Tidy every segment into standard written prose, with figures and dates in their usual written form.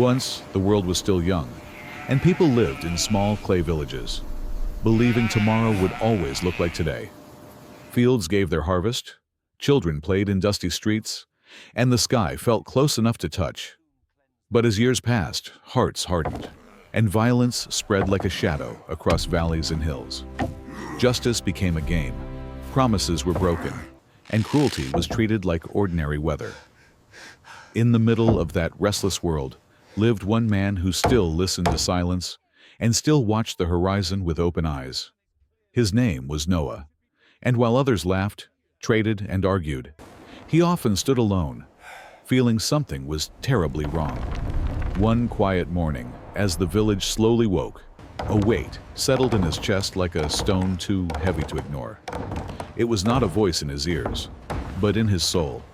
Once, the world was still young, and people lived in small clay villages, believing tomorrow would always look like today. Fields gave their harvest, children played in dusty streets, and the sky felt close enough to touch. But as years passed, hearts hardened, and violence spread like a shadow across valleys and hills. Justice became a game, promises were broken, and cruelty was treated like ordinary weather. In the middle of that restless world lived one man who still listened to silence and still watched the horizon with open eyes. His name was Noah, and while others laughed, traded, and argued, he often stood alone, feeling something was terribly wrong. One quiet morning, as the village slowly woke, a weight settled in his chest like a stone too heavy to ignore. It was not a voice in his ears, but in his soul.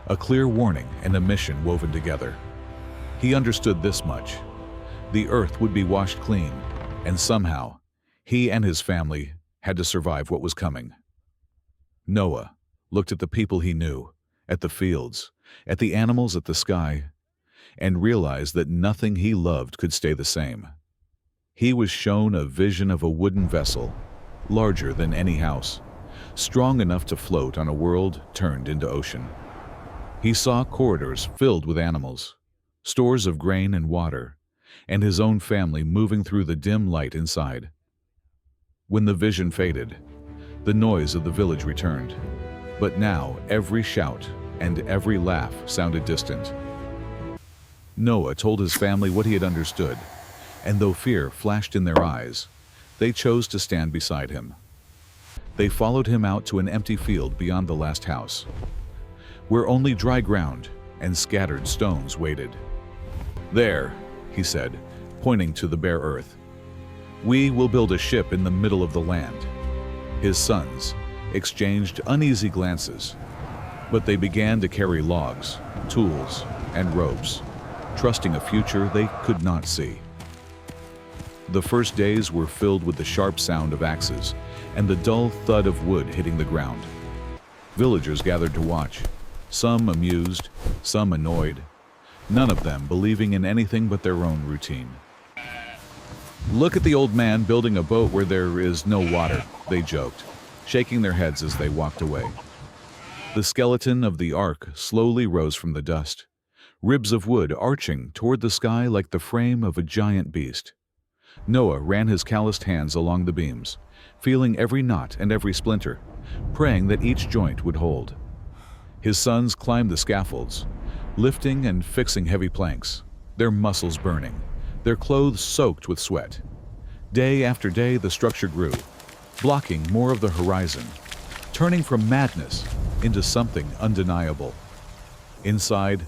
A clear warning and a mission woven together. He understood this much: the earth would be washed clean, and somehow, he and his family had to survive what was coming. Noah looked at the people he knew, at the fields, at the animals, at the sky, and realized that nothing he loved could stay the same. He was shown a vision of a wooden vessel, larger than any house, strong enough to float on a world turned into ocean. He saw corridors filled with animals, stores of grain and water, and his own family moving through the dim light inside. When the vision faded, the noise of the village returned, but now every shout and every laugh sounded distant. Noah told his family what he had understood, and though fear flashed in their eyes, they chose to stand beside him. They followed him out to an empty field beyond the last house, where only dry ground and scattered stones waited. "There," he said, pointing to the bare earth, "we will build a ship in the middle of the land." His sons exchanged uneasy glances, but they began to carry logs, tools, and ropes, trusting a future they could not see. The first days were filled with the sharp sound of axes and the dull thud of wood hitting the ground. Villagers gathered to watch, some amused, some annoyed, none of them believing in anything but their own routine. "Look at the old man building a boat where there is no water," they joked, shaking their heads as they walked away. The skeleton of the ark slowly rose from the dust, ribs of wood arching toward the sky like the frame of a giant beast. Noah ran his calloused hands along the beams, feeling every knot and every splinter, praying that each joint would hold. His sons climbed the scaffolds, lifting and fixing heavy planks, their muscles burning, their clothes soaked with sweat. Day after day the structure grew, blocking more of the horizon, turning from madness into something undeniable. Inside,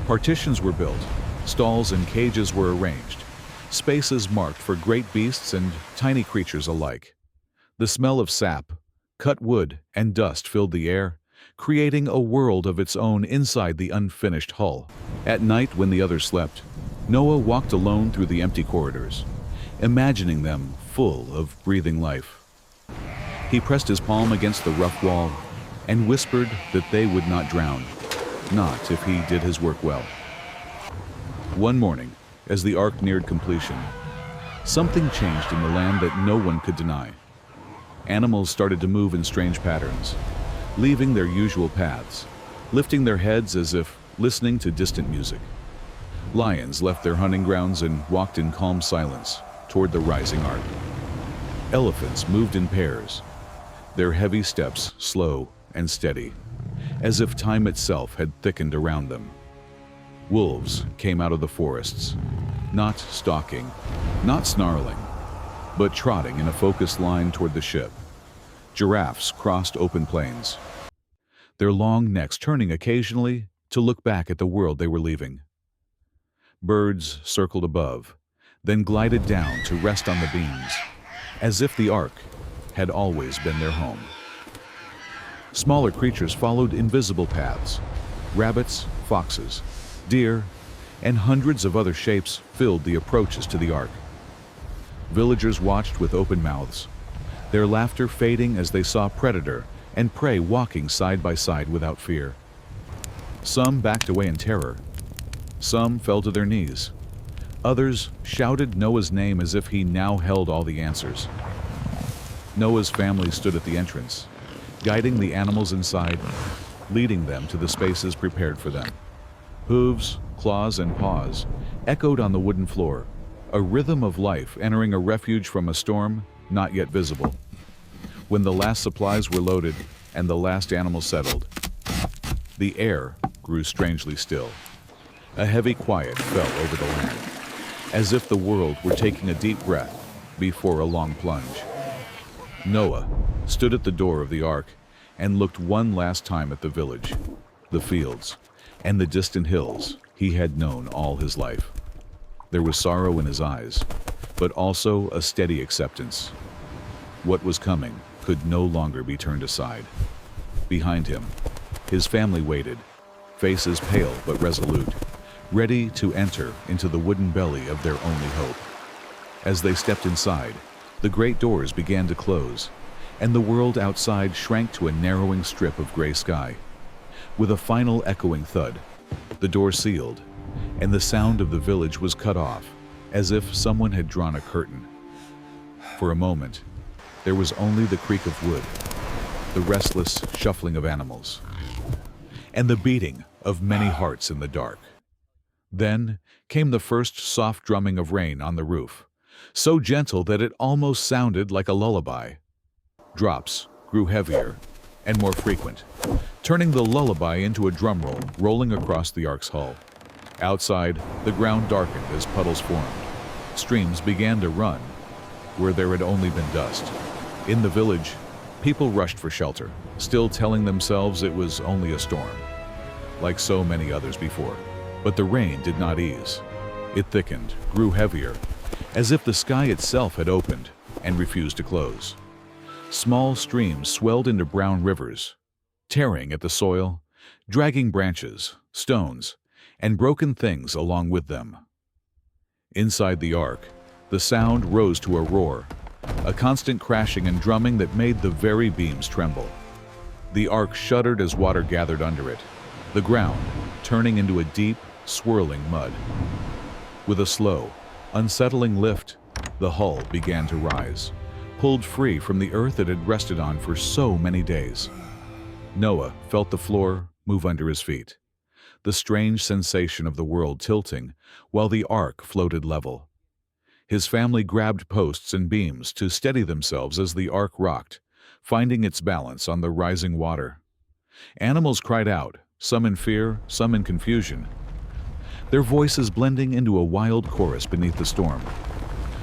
partitions were built, stalls and cages were arranged, spaces marked for great beasts and tiny creatures alike. The smell of sap, cut wood, and dust filled the air, creating a world of its own inside the unfinished hull. At night, when the others slept, Noah walked alone through the empty corridors, imagining them full of breathing life. He pressed his palm against the rough wall and whispered that they would not drown, not if he did his work well. One morning, as the ark neared completion, something changed in the land that no one could deny. Animals started to move in strange patterns, leaving their usual paths, lifting their heads as if listening to distant music. Lions left their hunting grounds and walked in calm silence toward the rising ark. Elephants moved in pairs, their heavy steps slow and steady, as if time itself had thickened around them. Wolves came out of the forests, not stalking, not snarling, but trotting in a focused line toward the ship. Giraffes crossed open plains, their long necks turning occasionally to look back at the world they were leaving. Birds circled above, then glided down to rest on the beams, as if the ark had always been their home. Smaller creatures followed invisible paths. Rabbits, foxes, deer, and hundreds of other shapes filled the approaches to the ark. Villagers watched with open mouths, their laughter fading as they saw predator and prey walking side by side without fear. Some backed away in terror, Some fell to their knees. Others shouted Noah's name as if he now held all the answers. Noah's family stood at the entrance, guiding the animals inside, leading them to the spaces prepared for them. Hooves, claws, and paws echoed on the wooden floor, a rhythm of life entering a refuge from a storm not yet visible. When the last supplies were loaded and the last animal settled, the air grew strangely still. A heavy quiet fell over the land, as if the world were taking a deep breath before a long plunge. Noah stood at the door of the ark and looked one last time at the village, the fields, and the distant hills he had known all his life. There was sorrow in his eyes, but also a steady acceptance. What was coming could no longer be turned aside. Behind him, his family waited, faces pale but resolute, ready to enter into the wooden belly of their only hope. As they stepped inside, the great doors began to close, and the world outside shrank to a narrowing strip of gray sky. With a final echoing thud, the door sealed, and the sound of the village was cut off, as if someone had drawn a curtain. For a moment, there was only the creak of wood, the restless shuffling of animals, and the beating of many hearts in the dark. Then came the first soft drumming of rain on the roof, so gentle that it almost sounded like a lullaby. Drops grew heavier and more frequent, turning the lullaby into a drum roll rolling across the ark's hull. Outside, the ground darkened as puddles formed. Streams began to run where there had only been dust. In the village, people rushed for shelter, still telling themselves it was only a storm, like so many others before. But the rain did not ease. It thickened, grew heavier, as if the sky itself had opened and refused to close. Small streams swelled into brown rivers, tearing at the soil, dragging branches, stones, and broken things along with them. Inside the ark, the sound rose to a roar, a constant crashing and drumming that made the very beams tremble. The ark shuddered as water gathered under it, the ground turning into a deep, swirling mud. With a slow, unsettling lift, the hull began to rise, pulled free from the earth it had rested on for so many days. Noah felt the floor move under his feet, the strange sensation of the world tilting while the ark floated level. His family grabbed posts and beams to steady themselves as the ark rocked, finding its balance on the rising water. Animals cried out, some in fear, some in confusion, their voices blending into a wild chorus beneath the storm.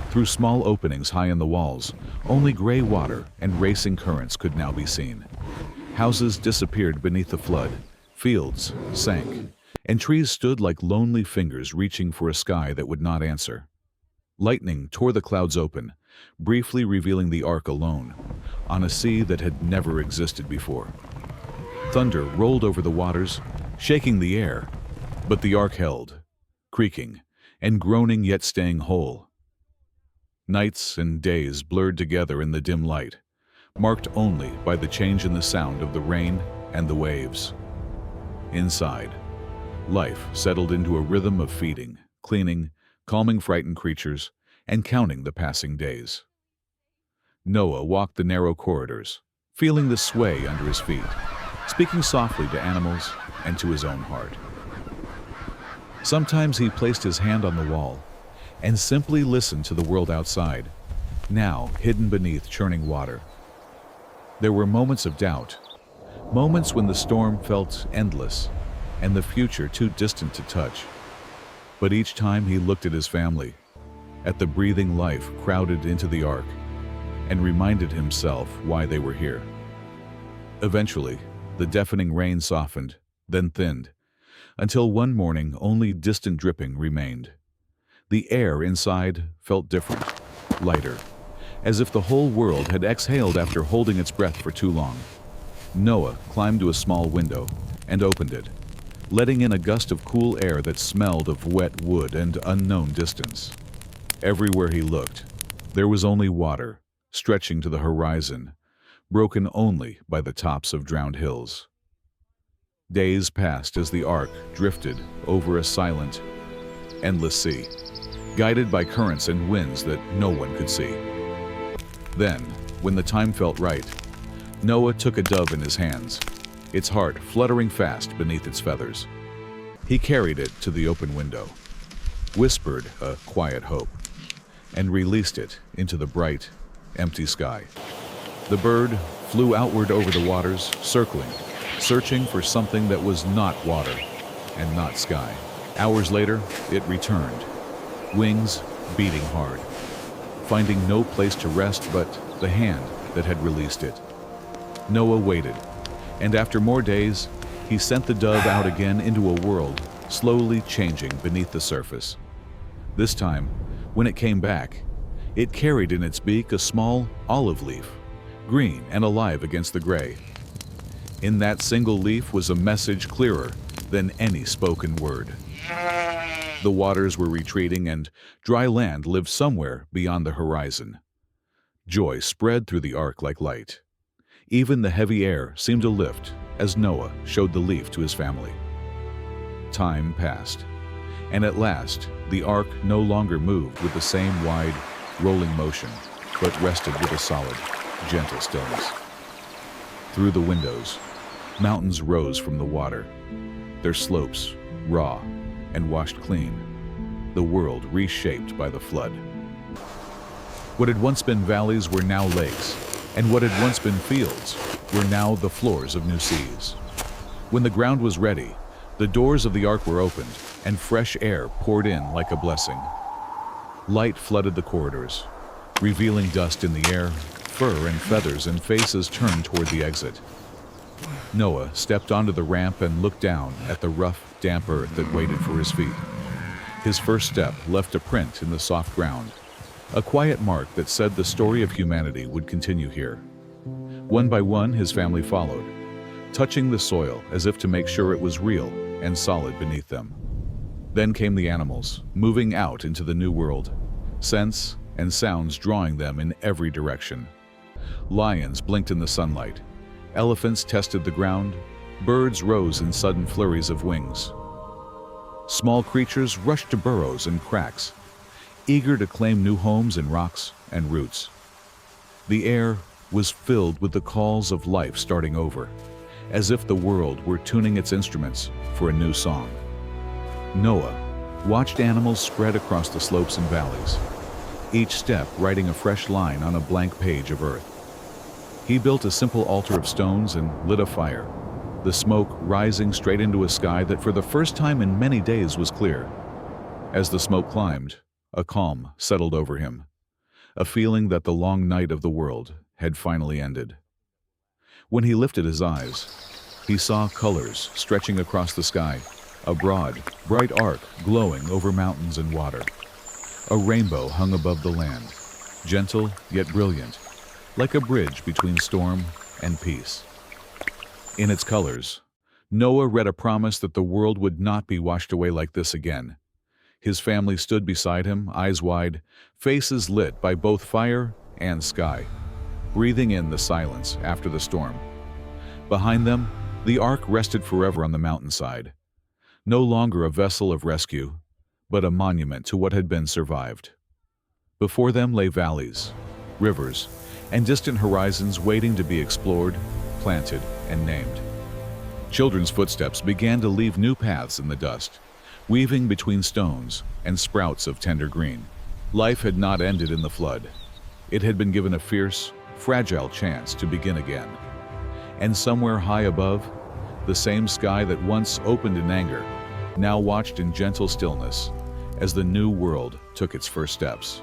Through small openings high in the walls, only gray water and racing currents could now be seen. Houses disappeared beneath the flood, fields sank, and trees stood like lonely fingers reaching for a sky that would not answer. Lightning tore the clouds open, briefly revealing the ark alone, on a sea that had never existed before. Thunder rolled over the waters, shaking the air, but the ark held, creaking and groaning yet staying whole. Nights and days blurred together in the dim light, marked only by the change in the sound of the rain and the waves. Inside, life settled into a rhythm of feeding, cleaning, calming frightened creatures, and counting the passing days. Noah walked the narrow corridors, feeling the sway under his feet, speaking softly to animals and to his own heart. Sometimes he placed his hand on the wall and simply listened to the world outside, now hidden beneath churning water. There were moments of doubt, moments when the storm felt endless and the future too distant to touch. But each time he looked at his family, at the breathing life crowded into the ark, and reminded himself why they were here. Eventually, the deafening rain softened, then thinned, until one morning only distant dripping remained. The air inside felt different, lighter, as if the whole world had exhaled after holding its breath for too long. Noah climbed to a small window and opened it, letting in a gust of cool air that smelled of wet wood and unknown distance. Everywhere he looked, there was only water, stretching to the horizon, broken only by the tops of drowned hills. Days passed as the ark drifted over a silent, endless sea, guided by currents and winds that no one could see. Then, when the time felt right, Noah took a dove in his hands, its heart fluttering fast beneath its feathers. He carried it to the open window, whispered a quiet hope, and released it into the bright, empty sky. The bird flew outward over the waters, circling, searching for something that was not water and not sky. Hours later, it returned, wings beating hard, finding no place to rest but the hand that had released it. Noah waited, and after more days, he sent the dove out again into a world slowly changing beneath the surface. This time, when it came back, it carried in its beak a small olive leaf, green and alive against the gray. In that single leaf was a message clearer than any spoken word. The waters were retreating and dry land lived somewhere beyond the horizon. Joy spread through the ark like light. Even the heavy air seemed to lift as Noah showed the leaf to his family. Time passed, and at last the ark no longer moved with the same wide, rolling motion, but rested with a solid, gentle stillness. Through the windows, mountains rose from the water, their slopes raw and washed clean, the world reshaped by the flood. What had once been valleys were now lakes, and what had once been fields were now the floors of new seas. When the ground was ready, the doors of the ark were opened, and fresh air poured in like a blessing. Light flooded the corridors, revealing dust in the air, fur and feathers, and faces turned toward the exit. Noah stepped onto the ramp and looked down at the rough, damp earth that waited for his feet. His first step left a print in the soft ground, a quiet mark that said the story of humanity would continue here. One by one, his family followed, touching the soil as if to make sure it was real and solid beneath them. Then came the animals, moving out into the new world, scents and sounds drawing them in every direction. Lions blinked in the sunlight, elephants tested the ground, birds rose in sudden flurries of wings. Small creatures rushed to burrows and cracks, eager to claim new homes in rocks and roots. The air was filled with the calls of life starting over, as if the world were tuning its instruments for a new song. Noah watched animals spread across the slopes and valleys, each step writing a fresh line on a blank page of earth. He built a simple altar of stones and lit a fire, the smoke rising straight into a sky that for the first time in many days was clear. As the smoke climbed, a calm settled over him, a feeling that the long night of the world had finally ended. When he lifted his eyes, he saw colors stretching across the sky, a broad, bright arc glowing over mountains and water. A rainbow hung above the land, gentle yet brilliant, like a bridge between storm and peace. In its colors, Noah read a promise that the world would not be washed away like this again. His family stood beside him, eyes wide, faces lit by both fire and sky, breathing in the silence after the storm. Behind them, the ark rested forever on the mountainside, no longer a vessel of rescue, but a monument to what had been survived. Before them lay valleys, rivers, and distant horizons waiting to be explored, planted, and named. Children's footsteps began to leave new paths in the dust, weaving between stones and sprouts of tender green. Life had not ended in the flood. It had been given a fierce, fragile chance to begin again. And somewhere high above, the same sky that once opened in anger now watched in gentle stillness as the new world took its first steps.